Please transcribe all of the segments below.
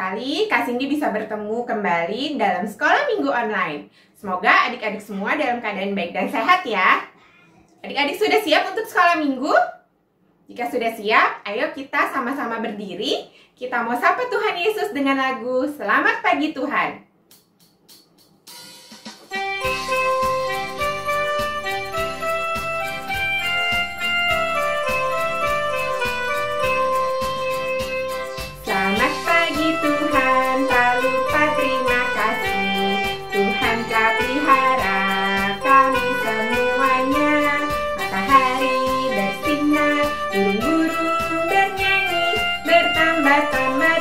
sekali Kak Cindy bisa bertemu kembali dalam sekolah minggu online. Semoga adik-adik semua dalam keadaan baik dan sehat ya. Adik-adik sudah siap untuk sekolah minggu? Jika sudah siap, ayo kita sama-sama berdiri. Kita mau sapa Tuhan Yesus dengan lagu Selamat Pagi Tuhan.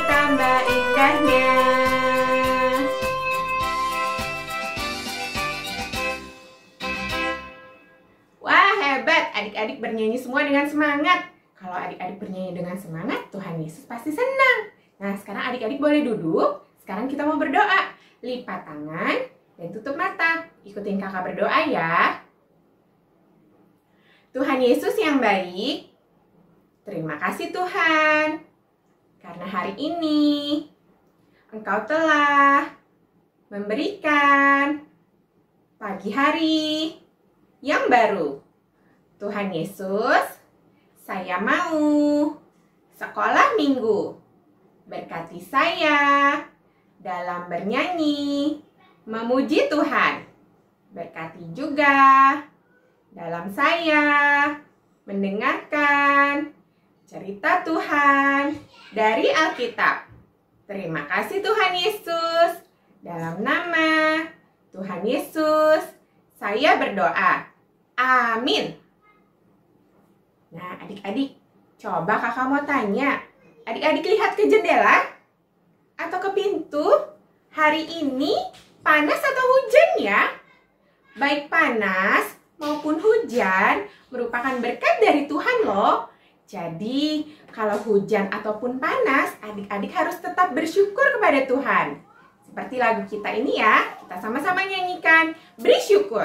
Tambah indahnya. Wah, hebat. Adik-adik bernyanyi semua dengan semangat. Kalau adik-adik bernyanyi dengan semangat, Tuhan Yesus pasti senang. Nah, sekarang adik-adik boleh duduk. Sekarang kita mau berdoa. Lipat tangan dan tutup mata. Ikutin kakak berdoa ya. Tuhan Yesus yang baik, terima kasih Tuhan. Karena hari ini Engkau telah memberikan pagi hari yang baru. Tuhan Yesus, saya mau sekolah minggu. Berkati saya dalam bernyanyi, memuji Tuhan. Berkati juga dalam saya mendengarkan cerita Tuhan dari Alkitab. Terima kasih Tuhan Yesus. Dalam nama Tuhan Yesus, saya berdoa. Amin. Nah, adik-adik, coba kakak mau tanya. Adik-adik lihat ke jendela atau ke pintu. Hari ini panas atau hujan ya? Baik panas maupun hujan merupakan berkat dari Tuhan loh. Jadi, kalau hujan ataupun panas, adik-adik harus tetap bersyukur kepada Tuhan. Seperti lagu kita ini ya, kita sama-sama nyanyikan, beri syukur.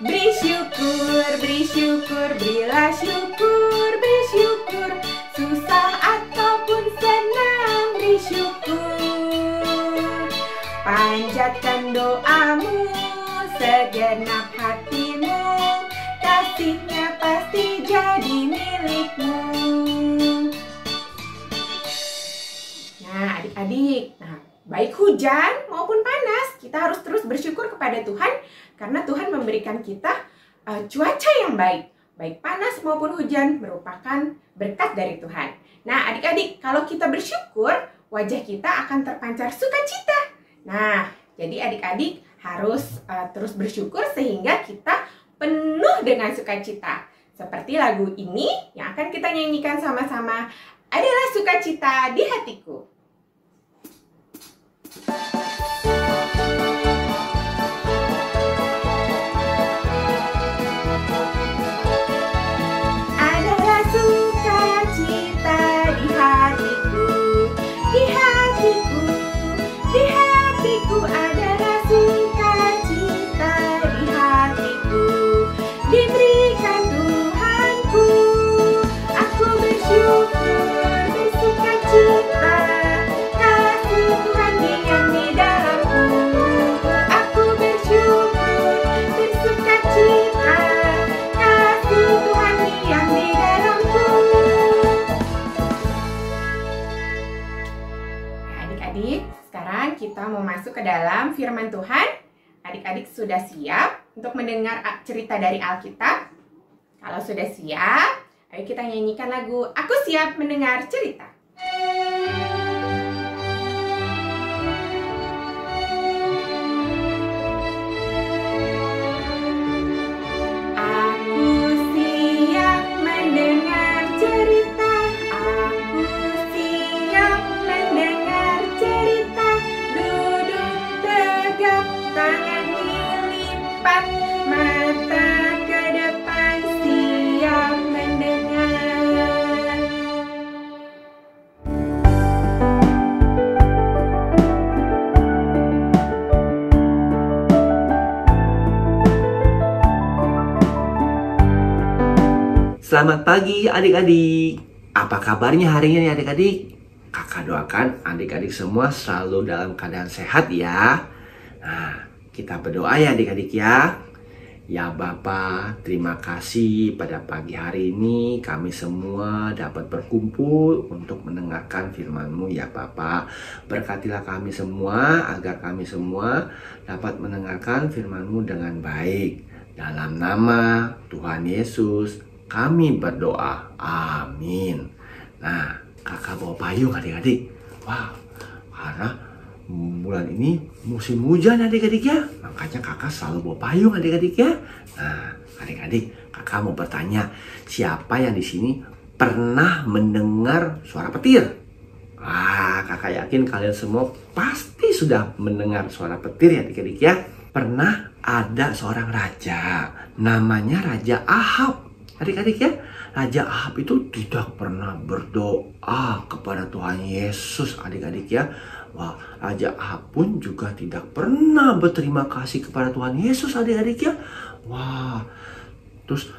Beri syukur, berilah syukur, beri syukur. Susah ataupun senang, beri syukur. Panjatkan doamu, segenap hatimu, kasihnya pasti jadi milikmu. Nah, adik-adik, baik hujan maupun panas, kita harus terus bersyukur kepada Tuhan karena Tuhan memberikan kita cuaca yang baik. Baik panas maupun hujan merupakan berkat dari Tuhan. Nah, adik-adik, kalau kita bersyukur, wajah kita akan terpancar sukacita. Nah, jadi adik-adik harus terus bersyukur sehingga kita penuh dengan sukacita. Seperti lagu ini yang akan kita nyanyikan sama-sama, adalah sukacita di hatiku. Adalah sukacita di hatiku, di hatiku, di hatiku adalah sukacita di hatiku, diberikan Tuhanku. Aku bersyukur, bersukacita, kasih Tuhan diam di dalamku. Aku bersyukur, bersukacita, kasih Tuhan diam di dalamku. Adik-adik, sekarang kita mau masuk ke dalam firman Tuhan. Adik-adik sudah siap untuk mendengar cerita dari Alkitab? Kalau sudah siap, ayo kita nyanyikan lagu Aku Siap Mendengar Cerita. Aku siap mendengar cerita, aku siap mendengar cerita. Duduk tegap, tangan dilipat, mata ke depan, siap mendengar. Selamat pagi adik-adik. Apa kabarnya hari ini adik-adik? Kakak doakan adik-adik semua selalu dalam keadaan sehat ya. Nah, kita berdoa ya adik-adik ya. Ya Bapa, terima kasih pada pagi hari ini kami semua dapat berkumpul untuk mendengarkan firman-Mu ya Bapa. Berkatilah kami semua agar kami semua dapat mendengarkan firman-Mu dengan baik. Dalam nama Tuhan Yesus kami berdoa. Amin. Nah, kakak bawa payung adik-adik. Wah, karena bulan ini musim hujan adik-adik ya. Makanya kakak selalu bawa payung adik-adik ya. Nah, adik-adik, kakak mau bertanya, siapa yang di sini pernah mendengar suara petir? Wah, kakak yakin kalian semua pasti sudah mendengar suara petir ya adik-adik ya. Pernah ada seorang raja, namanya Raja Ahab. Adik-adik ya, Raja Ahab itu tidak pernah berdoa kepada Tuhan Yesus adik-adik ya. Wah, Raja Ahab pun juga tidak pernah berterima kasih kepada Tuhan Yesus adik-adik ya. Wah, terus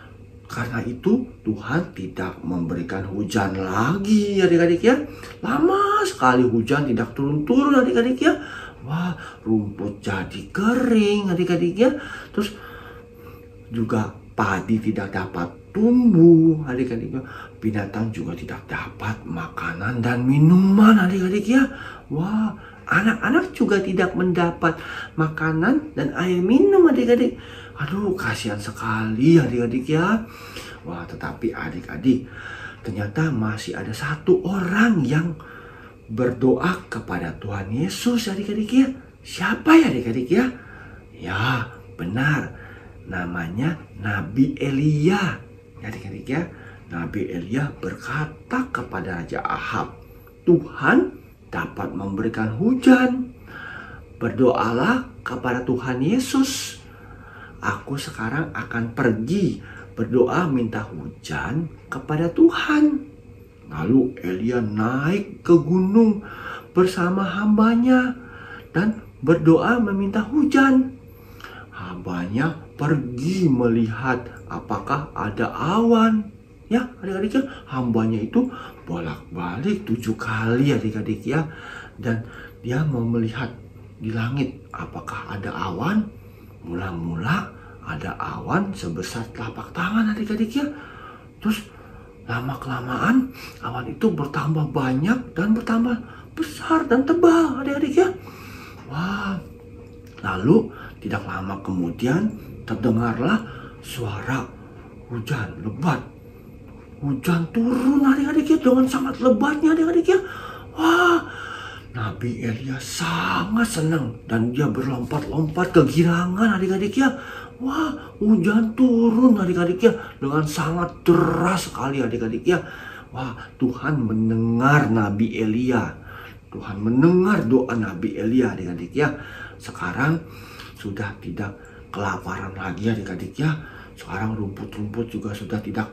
karena itu Tuhan tidak memberikan hujan lagi adik-adik ya. Lama sekali hujan tidak turun-turun adik-adik ya. Wah, rumput jadi kering adik-adik ya. Terus juga padi tidak dapat tumbuh adik-adik. Binatang juga tidak dapat makanan dan minuman adik-adik ya. Wah, anak-anak juga tidak mendapat makanan dan air minum adik-adik. Aduh, kasihan sekali adik-adik ya. Wah, tetapi adik-adik, ternyata masih ada satu orang yang berdoa kepada Tuhan Yesus adik-adik ya. Siapa ya adik-adik ya? Ya, benar. Namanya Nabi Elia. Adik-adik ya, Nabi Elia berkata kepada Raja Ahab, Tuhan dapat memberikan hujan. Berdoalah kepada Tuhan Yesus. Aku sekarang akan pergi berdoa minta hujan kepada Tuhan. Lalu Elia naik ke gunung bersama hambanya dan berdoa meminta hujan. Hambanya pergi melihat apakah ada awan. Ya adik-adik ya, hambanya itu bolak-balik 7 kali adik-adik ya. Dan dia mau melihat di langit apakah ada awan. Mula-mula ada awan sebesar telapak tangan adik-adik ya. Terus lama-kelamaan awan itu bertambah banyak dan bertambah besar dan tebal adik-adik ya. Wah, lalu tidak lama kemudian terdengarlah suara hujan lebat. Hujan turun adik-adik ya dengan sangat lebatnya adik-adik ya. Wah, Nabi Elia sangat senang dan dia berlompat-lompat kegirangan adik-adik ya. Wah, hujan turun adik-adik ya dengan sangat deras sekali adik-adik ya. Wah, Tuhan mendengar Nabi Elia. Tuhan mendengar doa Nabi Elia adik-adik ya. Sekarang sudah tidak kelaparan lagi adik-adik ya. Sekarang rumput-rumput juga sudah tidak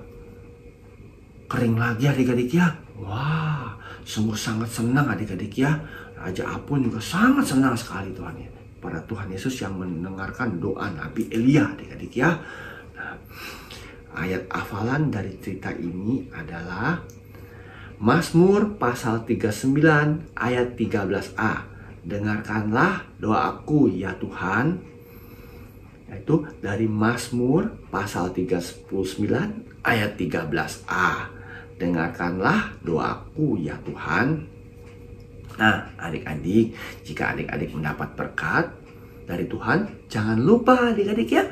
kering lagi adik-adik ya. Wah, sungguh sangat senang adik-adik ya. Raja Ahab pun juga sangat senang sekali Tuhan ya, pada Tuhan Yesus yang mendengarkan doa Nabi Elia adik-adik ya. Nah, ayat hafalan dari cerita ini adalah Mazmur pasal 39 ayat 13a. Dengarkanlah doaku ya Tuhan. Yaitu dari Mazmur pasal 39 ayat 13a. Dengarkanlah doaku ya Tuhan. Nah, adik-adik, jika adik-adik mendapat berkat dari Tuhan, jangan lupa adik-adik ya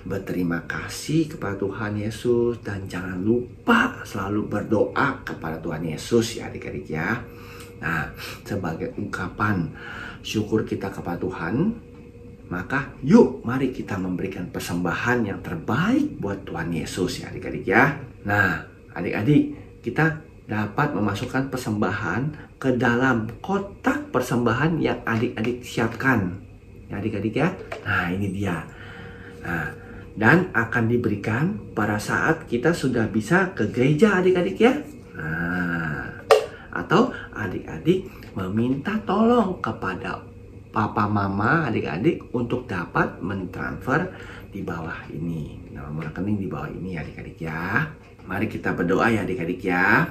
berterima kasih kepada Tuhan Yesus. Dan jangan lupa selalu berdoa kepada Tuhan Yesus ya adik-adik ya. Nah, sebagai ungkapan syukur kita kepada Tuhan, maka yuk mari kita memberikan persembahan yang terbaik buat Tuhan Yesus ya adik-adik ya. Nah, adik-adik, kita dapat memasukkan persembahan ke dalam kotak persembahan yang adik-adik siapkan ya adik-adik ya. Nah, ini dia. Nah, dan akan diberikan pada saat kita sudah bisa ke gereja adik-adik ya. Nah, atau adik-adik meminta tolong kepada papa mama adik-adik untuk dapat mentransfer di bawah ini, nomor rekening di bawah ini adik-adik ya. Mari kita berdoa ya adik-adik ya.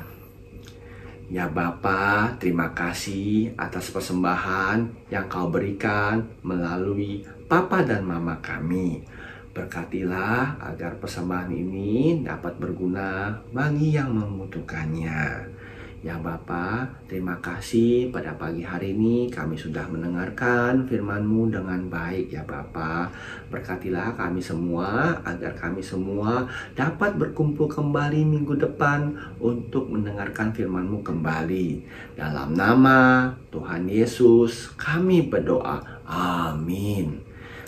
Ya Bapa, terima kasih atas persembahan yang Kau berikan melalui Papa dan Mama kami. Berkatilah agar persembahan ini dapat berguna bagi yang membutuhkannya. Ya Bapa, terima kasih pada pagi hari ini kami sudah mendengarkan firman-Mu dengan baik ya Bapa. Berkatilah kami semua agar kami semua dapat berkumpul kembali minggu depan untuk mendengarkan firman-Mu kembali. Dalam nama Tuhan Yesus kami berdoa. Amin.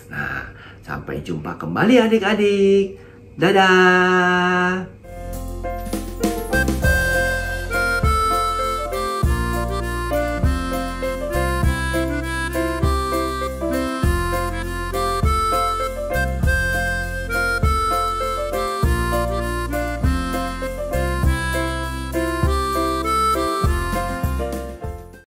Nah, sampai jumpa kembali adik-adik. Dadah.